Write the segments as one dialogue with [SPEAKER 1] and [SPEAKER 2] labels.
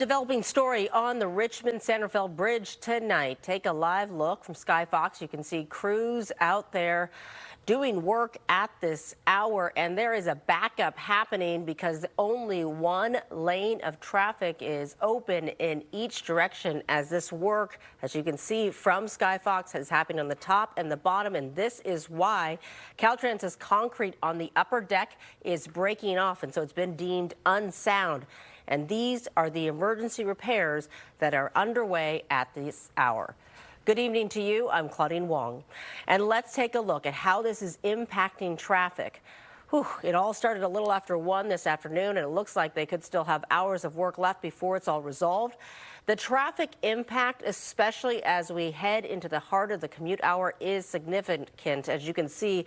[SPEAKER 1] Developing story on the Richmond-San Rafael Bridge tonight. Take a live look from Sky Fox. You can see crews out there doing work at this hour, and there is a backup happening because only one lane of traffic is open in each direction as this work, as you can see from Sky Fox, is happening on the top and the bottom, and this is why Caltrans' concrete on the upper deck is breaking off, and so it's been deemed unsound. And these are the emergency repairs that are underway at this hour. Good evening to you. I'm Claudine Wong. And let's take a look at how this is impacting traffic. It all started a little after 1 this afternoon, and it looks like they could still have hours of work left before it's all resolved. The traffic impact, especially as we head into the heart of the commute hour, is significant. As you can see,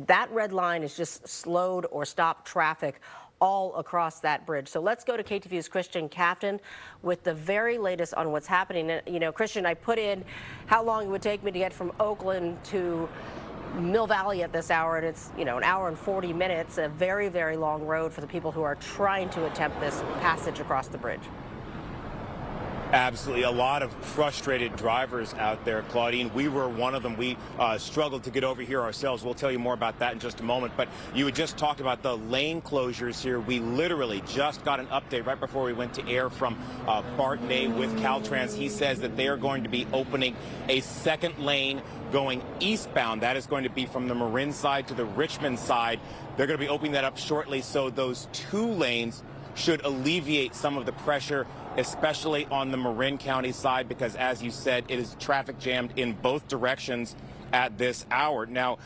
[SPEAKER 1] that red line is just slowed or stopped traffic all across that bridge. So let's go to KTVU's Christian Captain with the very latest on what's happening. You know, Christian, I put in how long it would take me to get from Oakland to Mill Valley at this hour, and it's, you know, an hour and 40 minutes, a very, very long road for the people who are trying to attempt this passage across the bridge.
[SPEAKER 2] Absolutely. A lot of frustrated drivers out there, Claudine. We were one of them. We struggled to get over here ourselves. We'll tell you more about that in just a moment. But you had just talked about the lane closures here. We literally just got an update right before we went to air from Bart Day with Caltrans. He says that they are going to be opening a second lane going eastbound. That is going to be from the Marin side to the Richmond side. They're going to be opening that up shortly. So those 2 lanes should alleviate some of the pressure, especially on the Marin County side, because as you said, it is traffic jammed in both directions at this hour. Now,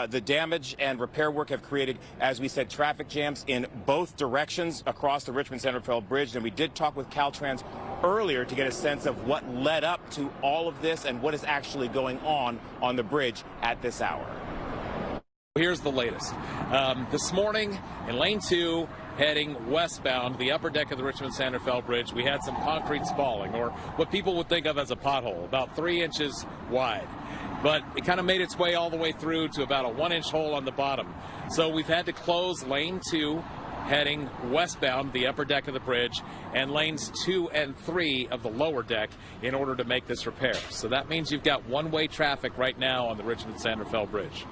[SPEAKER 2] the damage and repair work have created, as we said, traffic jams in both directions across the Richmond-San Rafael Bridge. And we did talk with Caltrans earlier to get a sense of what led up to all of this and what is actually going on the bridge at this hour.
[SPEAKER 3] Here's the latest. This morning in lane 2, heading westbound, the upper deck of the Richmond-San Rafael Bridge, we had some concrete spalling, or what people would think of as a pothole, about 3 inches wide. But it kind of made its way all the way through to about a 1-inch hole on the bottom. So we've had to close lane 2, heading westbound, the upper deck of the bridge, and lanes 2 and 3 of the lower deck in order to make this repair. So that means you've got one-way traffic right now on the Richmond-San Rafael Bridge.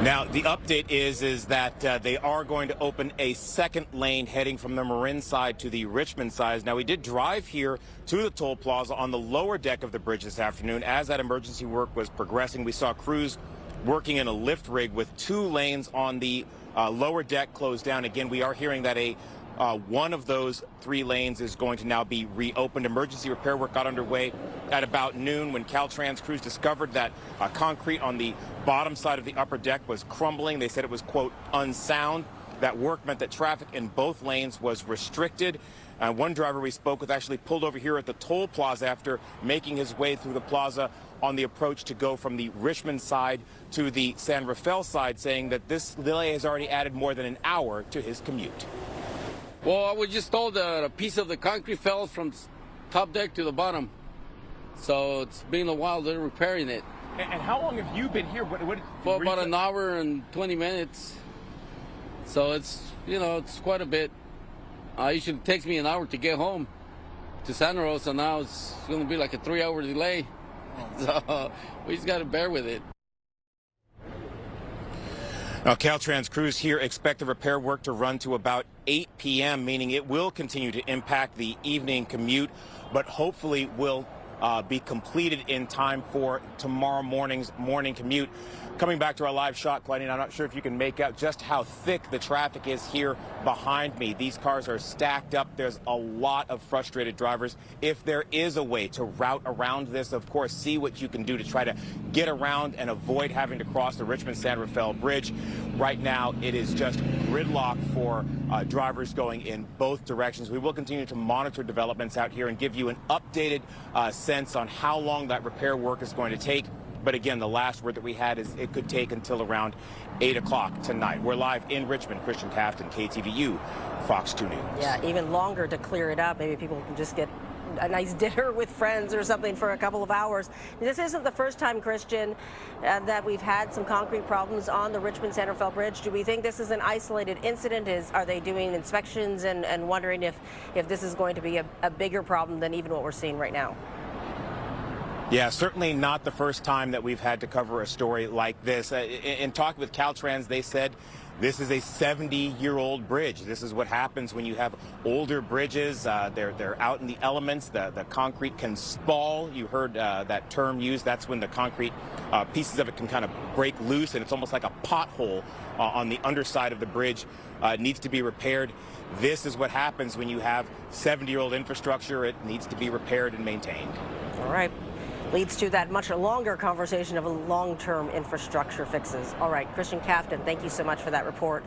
[SPEAKER 2] Now, the update is that they are going to open a second lane heading from the Marin side to the Richmond side. Now, we did drive here to the toll plaza on the lower deck of the bridge this afternoon. As that emergency work was progressing, we saw crews working in a lift rig with 2 lanes on the lower deck closed down. Again, we are hearing that one of those 3 lanes is going to now be reopened. Emergency repair work got underway at about noon when Caltrans crews discovered that concrete on the bottom side of the upper deck was crumbling. They said it was, quote, unsound. That work meant that traffic in both lanes was restricted. One driver we spoke with actually pulled over here at the toll plaza after making his way through the plaza on the approach to go from the Richmond side to the San Rafael side, saying that this delay has already added more than an hour to his commute.
[SPEAKER 4] Well, I was just told that a piece of the concrete fell from top deck to the bottom. So it's been a while they're repairing it.
[SPEAKER 2] And how long have you been here?
[SPEAKER 4] For about an hour and 20 minutes. So it's, you know, it's quite a bit. Usually it takes me an hour to get home to San Rosa, so now it's going to be like a 3-hour delay. So we just got to bear with it.
[SPEAKER 2] Now, Caltrans crews here expect the repair work to run to about 8 p.m., meaning it will continue to impact the evening commute, but hopefully will be completed in time for tomorrow morning's morning commute. Coming back to our live shot, Claudine, I'm not sure if you can make out just how thick the traffic is here behind me. These cars are stacked up. There's a lot of frustrated drivers. If there is a way to route around this, of course, see what you can do to try to get around and avoid having to cross the Richmond-San Rafael Bridge. Right now, it is just gridlock for drivers going in both directions. We will continue to monitor developments out here and give you an updated sense on how long that repair work is going to take. But again, the last word that we had is it could take until around 8 o'clock tonight. We're live in Richmond. Christian Captain, KTVU, Fox 2 News.
[SPEAKER 1] Yeah, even longer to clear it up. Maybe people can just get a nice dinner with friends or something for a couple of hours. This isn't the first time, Christian, that we've had some concrete problems on the Richmond-San Rafael Bridge. Do we think this is an isolated incident? Are they doing inspections and wondering if this is going to be a bigger problem than even what we're seeing right now?
[SPEAKER 2] Yeah, certainly not the first time that we've had to cover a story like this. In talking with Caltrans, they said this is a 70-year-old bridge. This is what happens when you have older bridges. They're out in the elements. The concrete can spall. You heard that term used. That's when the concrete pieces of it can kind of break loose, and it's almost like a pothole on the underside of the bridge. It needs to be repaired. This is what happens when you have 70-year-old infrastructure. It needs to be repaired and maintained.
[SPEAKER 1] All right. Leads to that much longer conversation of long-term infrastructure fixes. All right, Christian Kaftan, thank you so much for that report.